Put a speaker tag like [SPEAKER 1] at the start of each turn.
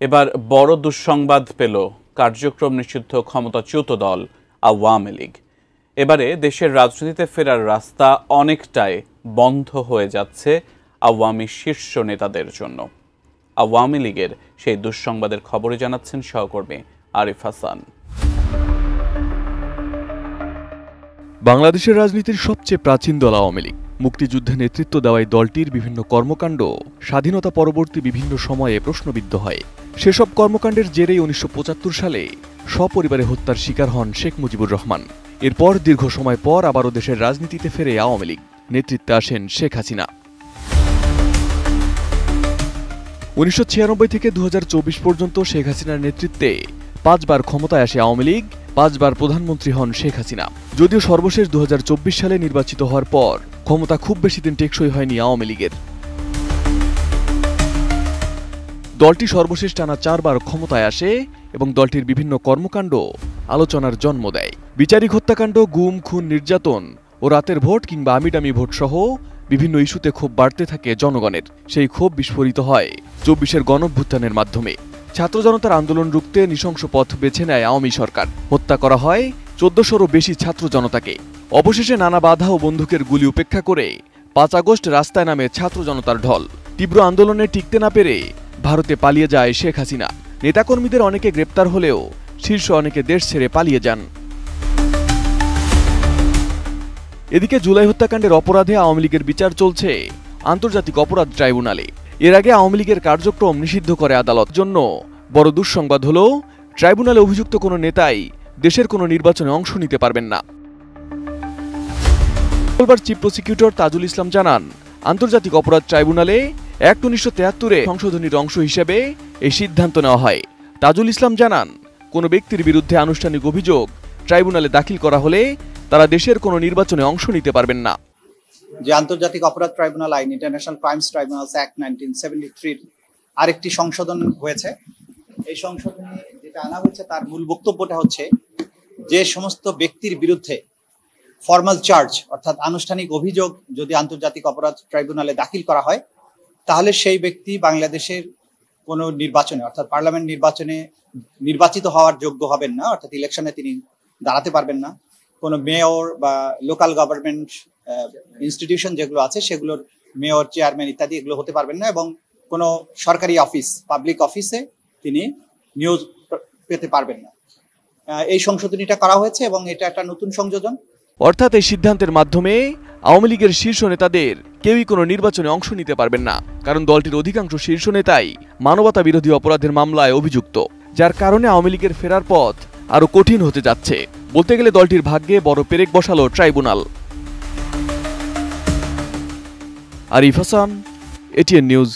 [SPEAKER 1] এবার বড় দুঃসংবাদ পেল কার্যক্রম নিষিদ্ধ ক্ষমতাচ্যুত দল আওয়ামী লীগ। এবারে দেশের রাজনীতিতে ফেরার রাস্তা অনেকটাই বন্ধ হয়ে যাচ্ছে আওয়ামী শীর্ষ নেতাদের জন্য। আওয়ামী লীগের সেই দুঃসংবাদের খবরে জানাচ্ছেন সহকর্মী আরিফ হাসান।
[SPEAKER 2] বাংলাদেশের রাজনীতির সবচেয়ে প্রাচীন দল আওয়ামী লীগ। মুক্তিযুদ্ধে নেতৃত্ব দেওয়ায় দলটির বিভিন্ন কর্মকাণ্ড স্বাধীনতা পরবর্তী বিভিন্ন সময়ে প্রশ্নবিদ্ধ হয়। সেসব কর্মকাণ্ডের জেরেই ১৯৭৫ সালে সপরিবারে হত্যার শিকার হন শেখ মুজিবুর রহমান। এরপর দীর্ঘ সময় পর আবারও দেশের রাজনীতিতে ফেরে আওয়ামী লীগ। নেতৃত্বে আসেন শেখ হাসিনা। ১৯৯৬ থেকে ২০২৪ পর্যন্ত শেখ হাসিনার নেতৃত্বে ৫ বার ক্ষমতায় আসে আওয়ামী লীগ। ৫ বার প্রধানমন্ত্রী হন শেখ হাসিনা। যদিও সর্বশেষ ২০২৪ সালে নির্বাচিত হওয়ার পর ক্ষমতা খুব বেশি দিন টেকসই হয়নি আওয়ামী লীগের। দলটি সর্বশেষ টানা ৪ বার ক্ষমতায় আসে এবং দলটির বিভিন্ন কর্মকাণ্ড আলোচনার জন্ম দেয়। বিচারিক হত্যাকাণ্ড, গুম, খুন, নির্যাতন ও রাতের ভোট কিংবা আমিডামি ভোট সহ বিভিন্ন ইস্যুতে ক্ষোভ বাড়তে থাকে জনগণের। সেই ক্ষোভ বিস্ফোরিত হয় ২৪-এর গণঅভ্যুত্থানের মাধ্যমে। ছাত্র জনতার আন্দোলন রুখতে নৃশংস পথ বেছে নেয় আওয়ামী সরকার। হত্যা করা হয় ১৪০০রও বেশি ছাত্র জনতাকে। অবশেষে নানা বাধা ও বন্দুকের গুলি উপেক্ষা করে ৫ আগস্ট রাস্তায় নামে ছাত্র জনতার ঢল। তীব্র আন্দোলনে টিকতে না পেরে ভারতে পালিয়ে যায় শেখ হাসিনা। নেতাকর্মীদের অনেকে গ্রেপ্তার হলেও শীর্ষ অনেকে দেশ ছেড়ে পালিয়ে যান। এদিকে জুলাই হত্যাকাণ্ডের অপরাধে আওয়ামী লীগের বিচার চলছে আন্তর্জাতিক অপরাধ ট্রাইব্যুনালে। এর আগে আওয়ামী লীগের কার্যক্রম নিষিদ্ধ করে আদালত। জন্য বড় দুঃসংবাদ হল, ট্রাইব্যুনালে অভিযুক্ত কোনো নেতাই দেশের কোনো নির্বাচনে অংশ নিতে পারবেন না। মঙ্গলবার চিফ প্রসিকিউটর তাজুল ইসলাম জানান, আন্তর্জাতিক অপরাধ ট্রাইব্যুনালে অ্যাক্ট ১৯৭৩ সংশোধনীর অংশ হিসেবে এই সিদ্ধান্ত নেওয়া হয়। তাজুল ইসলাম জানান, কোনো ব্যক্তির বিরুদ্ধে আনুষ্ঠানিক অভিযোগ ট্রাইব্যুনালে দাখিল করা হলে তারা দেশের কোনো নির্বাচনে অংশ নিতে পারবেন না।
[SPEAKER 3] যে আন্তর্জাতিক অপরাধ ট্রাইব্যুনাল আইন, ইন্টারন্যাশনাল ক্রাইমস ট্রাইব্যুনালস অ্যাক্ট 1973 আরেকটি সংশোধন হয়েছে। এই সংশোধনী যেটা আনা হয়েছে তার মূল বক্তব্যটা হচ্ছে, যে সমস্ত ব্যক্তির বিরুদ্ধে ফর্মাল চার্জ অর্থাৎ আনুষ্ঠানিক অভিযোগ যদি আন্তর্জাতিক অপরাধ ট্রাইব্যুনালে দাখিল করা হয়, তাহলে সেই ব্যক্তি বাংলাদেশের কোনো নির্বাচনে অর্থাৎ পার্লামেন্ট নির্বাচনে নির্বাচিত হওয়ার যোগ্য হবেন না, অর্থাৎ ইলেকশনে তিনি দাঁড়াতে পারবেন না। কোনো মেয়র বা লোকাল গভর্নমেন্ট ইনস্টিটিউশন যেগুলো আছে সেগুলোর মেয়র, চেয়ারম্যান ইত্যাদি এগুলো হতে পারবেন না, এবং কোনো সরকারি অফিস, পাবলিক অফিসে তিনি নিয়োগ পেতে পারবেন না। এই সংশোধনীটা করা হয়েছে এবং এটা একটা নতুন সংযোজন।
[SPEAKER 2] অর্থাৎ এই সিদ্ধান্তের মাধ্যমে আওয়ামী লীগের শীর্ষ নেতাদের কেউই কোনো নির্বাচনে অংশ নিতে পারবেন না, কারণ দলটির অধিকাংশ শীর্ষ নেতাই মানবতা বিরোধী অপরাধের মামলায় অভিযুক্ত, যার কারণে আওয়ামী লীগের ফেরার পথ আরো কঠিন হতে যাচ্ছে। বলতে গেলে দলটির ভাগ্যে বড় পেরেক বসালো tribunal. Arif Hasan, ATN news.